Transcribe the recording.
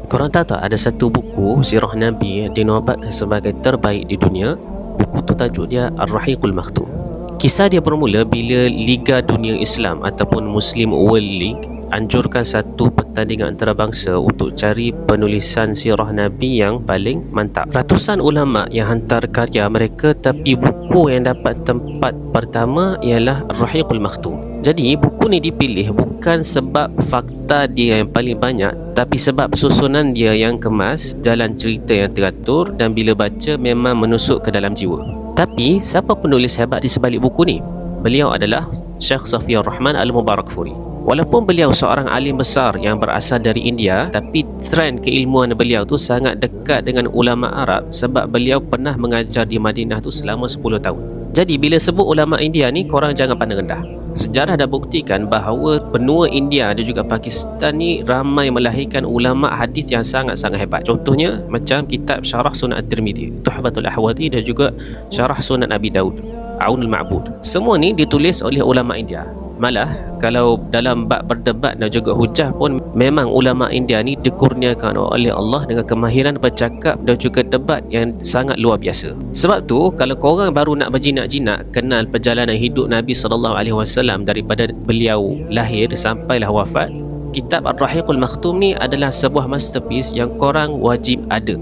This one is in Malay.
Korang tahu tak, ada satu buku sirah Nabi yang dinobatkan sebagai terbaik di dunia. Buku tu tajuk dia Ar-Rahiqul Makhtum. Kisah dia bermula bila Liga Dunia Islam ataupun Muslim World League anjurkan satu pertandingan antarabangsa untuk cari penulisan sirah Nabi yang paling mantap. Ratusan ulama yang hantar karya mereka, tapi buku yang dapat tempat pertama ialah Ar-Rahiqul Makhtum. Jadi buku ni dipilih bukan sebab fakta dia yang paling banyak, tapi sebab susunan dia yang kemas, jalan cerita yang teratur, dan bila baca memang menusuk ke dalam jiwa. Tapi siapa penulis hebat di sebalik buku ni? Beliau adalah Syekh Safiur Rahman Al-Mubarakfuri. Walaupun beliau seorang alim besar yang berasal dari India, tapi trend keilmuan beliau tu sangat dekat dengan ulama Arab sebab beliau pernah mengajar di Madinah tu selama 10 tahun. Jadi bila sebut ulama India ni, korang jangan pandang rendah. Sejarah dah buktikan bahawa benua India dan juga Pakistan ni ramai melahirkan ulama hadis yang sangat-sangat hebat. Contohnya macam kitab Syarah Sunan At-Tirmidzi, Tuhfatul Ahwazi, dan juga Syarah Sunan Abi Daud, Aunul Ma'bud. Semua ni ditulis oleh ulama India. Malah kalau dalam bab berdebat dan juga hujah pun, memang ulama India ni dikurniakan oleh Allah dengan kemahiran bercakap dan juga debat yang sangat luar biasa. Sebab tu kalau korang baru nak berjinak-jinak kenal perjalanan hidup Nabi SAW daripada beliau lahir sampailah wafat, kitab Ar-Rahiqul Makhtum ni adalah sebuah masterpiece yang korang wajib ada.